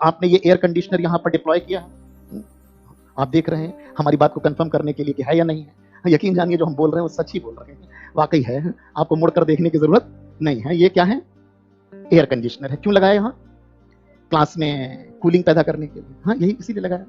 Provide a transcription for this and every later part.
आपने ये air conditioner यहाँ पर डिप्लॉय किया है, आप देख रहे हैं हमारी बात को कंफर्म करने के लिए कि है या नहीं है। यकीन जानिए जो हम बोल रहे हैं वो सच ही बोल रहे हैं, वाकई है, आपको मुड़कर देखने की जरूरत नहीं है। ये क्या है? एयर कंडीशनर है। क्यों लगाया यहाँ? क्लास में कूलिंग पैदा करने के लिए, हाँ, यही इसीलिए लगाया।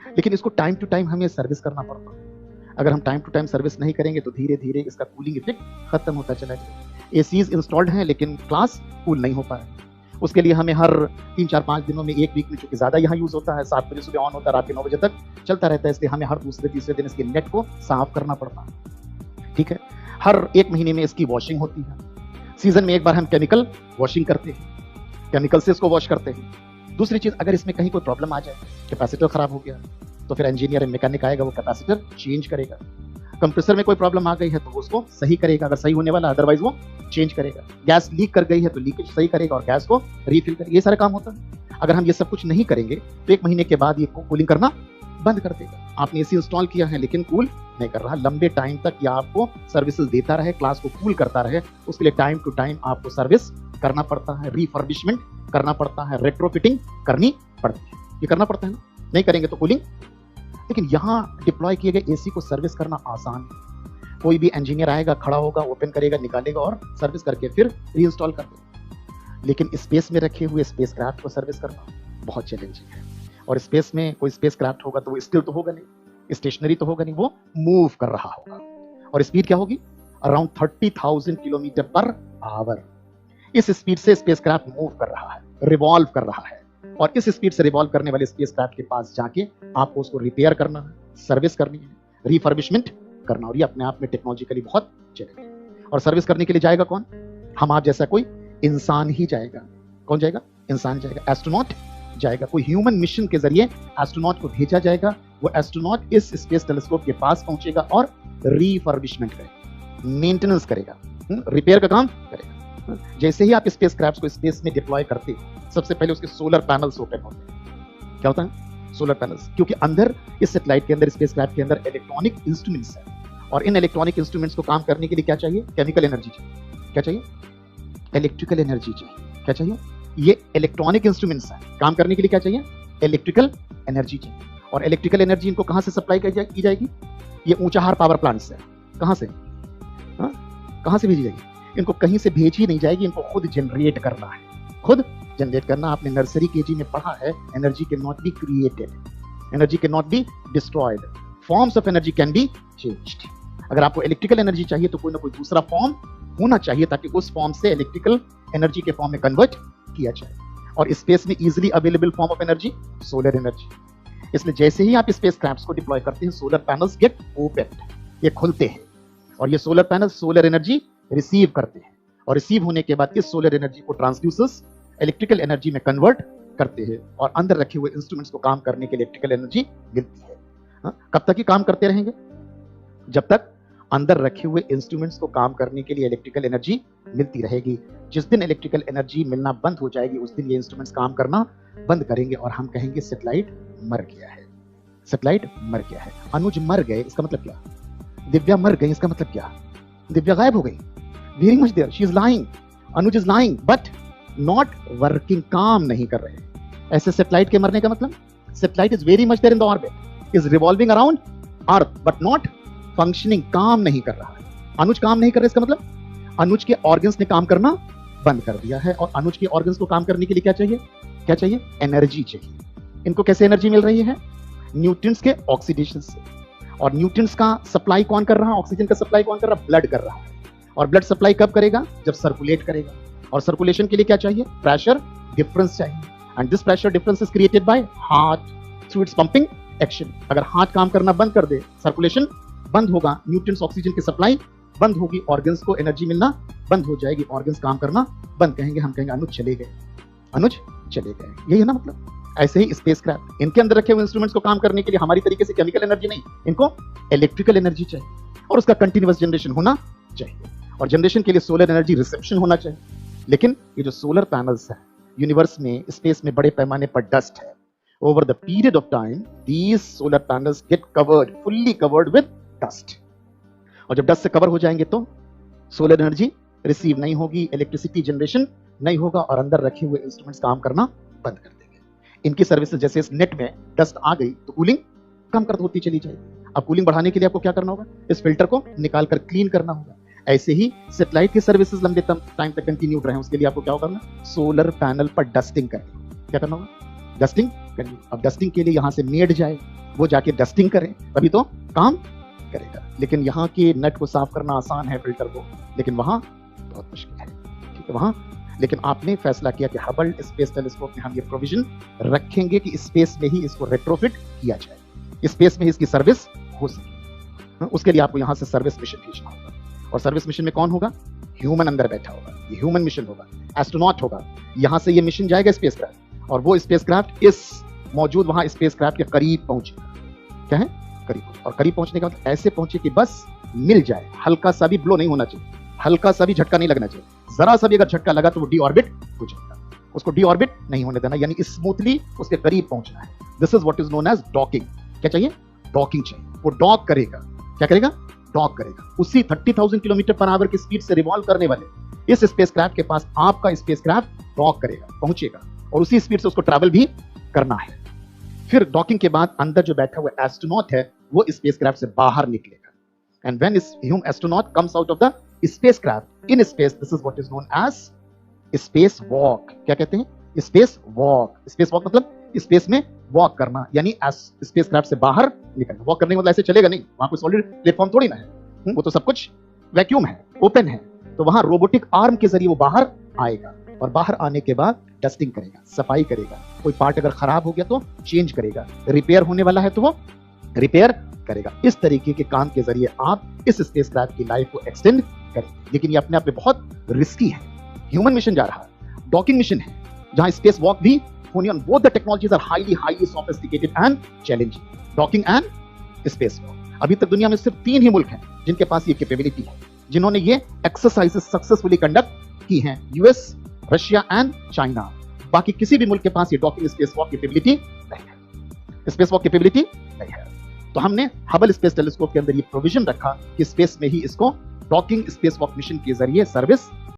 लेकिन इसको टाइम टू टाइम हमें सर्विस करना पड़ता है। अगर हम टाइम टू टाइम सर्विस नहीं करेंगे तो धीरे धीरे इसका कूलिंग इफेक्ट खत्म होता चला जाएगा। एसीज इंस्टॉल्ड हैं लेकिन क्लास कूल नहीं हो पाया। उसके लिए हमें हर 3-4-5 दिनों में, एक वीक में, चूंकि ज्यादा यहाँ यूज होता है, 7 बजे सुबह ऑन होता है, रात के 9 बजे तक चलता रहता है, इसलिए हमें हर दूसरे तीसरे दिन इसके नेट को साफ करना पड़ता है। ठीक है, हर 1 महीने में इसकी वॉशिंग होती है। सीजन में एक बार हम केमिकल वॉशिंग करते हैं, केमिकल से इसको वॉश करते हैं। दूसरी चीज, अगर इसमें कहीं कोई प्रॉब्लम आ जाए, कैपेसिटर खराब हो गया, तो फिर इंजीनियर मैकेनिक आएगा, वो कैपेसिटर चेंज करेगा। कंप्रेसर में कोई प्रॉब्लम आ गई है तो वो उसको सही करेगा, अगर सही होने वाला, अदरवाइज वो चेंज करेगा। गैस लीक कर गई है तो लीकेज सही करेगा और गैस को रिफिल करेगा। ये सारा काम होता है। अगर हम ये सब कुछ नहीं करेंगे तो 1 महीने के बाद ये कूलिंग करना बंद कर देगा। आपने एसी इंस्टॉल किया है लेकिन कूल नहीं कर रहा, लंबे टाइम तक या आपको सर्विसेज देता रहे, क्लास को कूल करता रहे, उसके लिए टाइम टू टाइम आपको सर्विस करना पड़ता है, रिफर्बिशमेंट करना पड़ता है, रेट्रोफिटिंग करनी पड़ती है। ये करना पड़ता है ना, नहीं करेंगे तो कूलिंग। लेकिन यहाँ डिप्लॉय किए गए एसी को सर्विस करना आसान है। कोई भी इंजीनियर आएगा, खड़ा होगा, ओपन करेगा, निकालेगा और सर्विस करके फिर रीइंस्टॉल कर देगा। लेकिन स्पेस में रखे हुए स्पेसक्राफ्ट को सर्विस करना बहुत चैलेंजिंग है। और स्पेस में कोई स्पेसक्राफ्ट होगा तो वो स्टिल तो होगा नहीं, स्टेशनरी तो होगा नहीं, वो मूव कर रहा होगा। और स्पीड क्या होगी? Around 30,000 kilometre per hour. इस स्पीड से स्पेसक्राफ्ट मूव कर रहा है, रिवॉल्व कर रहा है। और इस स्पीड से रिवॉल्व करने वाले स्पेसक्राफ्ट के पास जाके आपको उसको रिपेयर करना है, सर्विस करनी है, रिफर्बिशमेंट करना। और ये अपने आप में टेक्नोलॉजिकली बहुत चैलेंज है। और सर्विस करने के लिए जाएगा कौन? हम आप जैसा कोई इंसान ही जाएगा। कौन जाएगा? इंसान जाएगा, एस्ट्रोनॉट जाएगा। कोई ह्यूमन मिशन के जरिए एस्ट्रोनॉट को भेजा जाएगा। वो एस्ट्रोनॉट इस स्पेस टेलीस्कोप के पास पहुंचेगा और रिफर्बिशमेंट करेगा, मेंटेनेंस करेगा, रिपेयर का काम करेगा। जैसे ही आप स्पेस क्राफ्ट को स्पेस में डिप्लॉय करते हो, सबसे पहले उसके सोलर पैनल्स ओपन होते हैं। क्या होता है? Solar panels. क्योंकि अंदर इस सैटेलाइट के अंदर, स्पेसक्राफ्ट के अंदर इलेक्ट्रॉनिक इंस्ट्रूमेंट्स हैं। और इन इलेक्ट्रॉनिक इंस्ट्रूमेंट्स को काम करने के लिए क्या चाहिए? केमिकल एनर्जी चाहिए। क्या चाहिए? इलेक्ट्रिकल एनर्जी चाहिए। क्या चाहिए? ये इलेक्ट्रॉनिक इंस्ट्रूमेंट्स हैं, काम करने के लिए क्या चाहिए? इलेक्ट्रिकल एनर्जी चाहिए। और इलेक्ट्रिकल एनर्जी इनको कहां से सप्लाई की जाएगी? ये ऊंचाहार पावर प्लांट से। कहां से? कहां से भेजी जाएगी? इनको कहीं से भेजी नहीं जाएगी, इनको खुद जनरेट करना है, खुद जनरेट करना। आपने नर्सरी केजी में पढ़ा है, energy can not be created, energy can not be destroyed, forms of energy can be changed. अगर आपको इलेक्ट्रिकल एनर्जी चाहिए तो कोई ना कोई दूसरा फॉर्म होना चाहिए ताकि उस फॉर्म से इलेक्ट्रिकल एनर्जी के फॉर्म में कन्वर्ट किया जाए। और स्पेस में easily available form of energy solar energy. इसलिए जैसे ही आप स्पेस क्राफ्ट्स को डिप्लॉय करते हैं, सोलर पैनल्स गेट ओपन, ये खुलते हैं और ये solar panel solar energy receive करते हैं। और रिसीव होने के बाद इस सोलर एनर्जी को ट्रांसड्यूसर्स इलेक्ट्रिकल एनर्जी में कन्वर्ट करते हैं और अंदर रखे हुए इंस्ट्रूमेंट्स को काम करने के लिए इलेक्ट्रिकल एनर्जी मिलती है। कब तक ही काम करते रहेंगे? जब तक अंदर रखे हुए इंस्ट्रूमेंट्स को काम करने के लिए इलेक्ट्रिकल एनर्जी मिलती रहेगी। जिस दिन इलेक्ट्रिकल एनर्जी मिलना बंद हो जाएगी, उस दिन ये इंस्ट्रूमेंट्स काम करना बंद करेंगे और हम कहेंगे सैटेलाइट मर गया है, सैटेलाइट मर गया है। अनुज मर गए, इसका मतलब क्या? दिव्या मर गई, इसका मतलब क्या? दिव्या गायब हो गई, very much there, she is lying, Anuj is lying but not working, काम नहीं कर रहे। ऐसे सैटेलाइट के मरने का मतलब, satellite is very much there in the orbit, is revolving around earth but not functioning, काम नहीं कर रहा है। अनुज काम नहीं कर रहे, इसका मतलब अनुज के ऑर्गन्स ने काम करना बंद कर दिया है। और अनुज के ऑर्गन्स को काम करने के लिए क्या चाहिए? क्या चाहिए? एनर्जी चाहिए। इनको कैसे एनर्जी मिल रही है? न्यूट्रिएंट्स के ऑक्सीडेशन से। और न्यूट्रिएंट्स का सप्लाई कौन कर रहा है? ऑक्सीजन का सप्लाई कौन कर रहा है? ब्लड कर रहा है। और ब्लड सप्लाई कब करेगा? जब सर्कुलेट करेगा। और सर्कुलेशन के लिए क्या चाहिए? प्रेशर डिफरेंस चाहिए। And this pressure difference is created by heart through it's pumping action. अगर हार्ट काम करना बंद कर दे, सर्कुलेशन बंद होगा, न्यूट्रिएंट्स ऑक्सीजन की सप्लाई बंद होगी, ऑर्गन्स को एनर्जी मिलना बंद हो जाएगी, ऑर्गन्स काम करना बंद, कहेंगे, हम कहेंगे अनुज चले गए, अनुज चले गए। यही है ना मतलब। ऐसे ही स्पेसक्राफ्ट, इनके अंदर रखे हुए इंस्ट्रूमेंट्स को काम करने के लिए हमारी तरीके से केमिकल एनर्जी नहीं, इनको इलेक्ट्रिकल एनर्जी चाहिए और उसका कंटिन्यूअस जनरेशन होना चाहिए। और जनरेशन के लिए सोलर एनर्जी रिसेप्शन होना चाहिए। लेकिन ये जो सोलर पैनल्स है, यूनिवर्स में, स्पेस में बड़े पैमाने पर डस्ट है। Over the period of time these solar panels get covered, fully covered with dust. और जब डस्ट से कवर हो जाएंगे तो सोलर एनर्जी रिसीव नहीं होगी, इलेक्ट्रिसिटी जनरेशन नहीं होगा और अंदर रखे हुए इंस्ट्रूमेंट्स काम करना बंद कर देंगे। इनकी सर्विसेज जैसे इस नेट में डस्ट आ गई तो कूलिंग कम कर होती चली जाएगी। अब कूलिंग बढ़ाने के लिए आपको क्या करना होगा, इस फिल्टर को निकाल कर क्लीन करना होगा। ऐसे ही सैटेलाइट की सर्विसेज लंबे टाइम तक कंटिन्यू रहे, उसके लिए आपको क्या करना, सोलर पैनल पर डस्टिंग करनी। क्या करना होगा, डस्टिंग करनी। अब डस्टिंग के लिए यहाँ से मेड जाए, वो जाके डस्टिंग करे तभी तो काम करेगा। लेकिन यहाँ के नेट को साफ करना आसान है फिल्टर को, लेकिन वहां बहुत मुश्किल है। ठीक है, वहां लेकिन आपने फैसला किया कि हबल स्पेस टेलीस्कोप में हम ये प्रोविजन रखेंगे कि स्पेस में ही इसको रेट्रोफिट किया जाए, स्पेस में ही इसकी सर्विस हो सके। उसके लिए आपको यहाँ से सर्विस मिशन भेजना होगा, और सर्विस मिशन में कौन होगा, ह्यूमन अंदर बैठा होगा, ये ह्यूमन मिशन होगा, एस्ट्रोनॉट होगा। यहाँ से ये मिशन जाएगा स्पेसक्राफ्ट, और वो स्पेसक्राफ्ट इस मौजूद वहां स्पेसक्राफ्ट के करीब पहुंचेगा। क्या है, करीब। और करीब पहुंचने का मतलब ऐसे पहुंचे कि बस मिल जाए, हल्का सा भी ब्लो नहीं होना चाहिए, हल्का सा भी झटका नहीं लगना चाहिए। जरा सा भी अगर झटका लगा तो वो डीऑर्बिट हो जाएगा, उसको डीऑर्बिट नहीं होने देना, यानी स्मूथली उसके करीब पहुंचना है। This is what is known as docking. क्या चाहिए, डॉकिंग चाहिए। वो डॉक करेगा, क्या करेगा, डॉक करेगा। उसी 30,000 किलोमीटर पर आवर की स्पीड से रिवॉल्व करने वाले इस स्पेसक्राफ्ट के पास आपका स्पेसक्राफ्ट डॉक करेगा, पहुंचेगा, और उसी स्पीड से उसको ट्रैवल भी करना है। फिर डॉकिंग के बाद अंदर जो बैठा हुआ एस्ट्रोनॉट है वो स्पेसक्राफ्ट से बाहर निकलेगा। And when human astronaut comes out of the spacecraft in space, this is what is known as space walk. क्या कहते हैं, स्पेस वॉक। स्पेस वॉक मतलब स्पेस में वॉक करना, यानी स्पेसक्राफ्ट से बाहर निकलना। वॉक करने का मतलब ऐसे चलेगा नहीं, वहां कोई सॉलिड प्लेटफॉर्म थोड़ी ना है, वो तो सब कुछ वैक्यूम है, ओपन है। तो वहां रोबोटिक आर्म के जरिए वो बाहर आएगा, और बाहर आने के बाद डस्टिंग करेगा, सफाई करेगा। कोई पार्ट अगर खराब हो गया तो चेंज करेगा, रिपेयर होने वाला है तो वो रिपेयर करेगा। इस तरीके के काम के जरिए आप इस स्पेसक्राफ्ट की लाइफ को एक्सटेंड करेंगे। लेकिन ये अपने आप में बहुत रिस्की है। ह्यूमन मिशन जा रहा है, डॉकिंग मिशन है, जहां स्पेस वॉक भी होनी, on both the technologies are highly sophisticated and challenging, docking and space walk. अभी तक दुनिया में सिर्फ 3 ही मुल्क हैं जिनके पास ये कैपेबिलिटी है, जिन्होंने ये एक्सरसाइजेस सक्सेसफुली कंडक्ट की हैं, यूएस, रशिया एंड चाइना। बाकी किसी भी मुल्क के पास ये डॉकिंग स्पेस वॉक कैपेबिलिटी नहीं है, स्पेस वॉक कैपेबिलिटी नहीं है। तो हमने हबल स्पेस टेलीस्कोप के अंदर ये प्रोविजन रखा कि स्पेस में ही इसको डॉकिंग स्पेस वॉक मिशन के जरिए सर्विस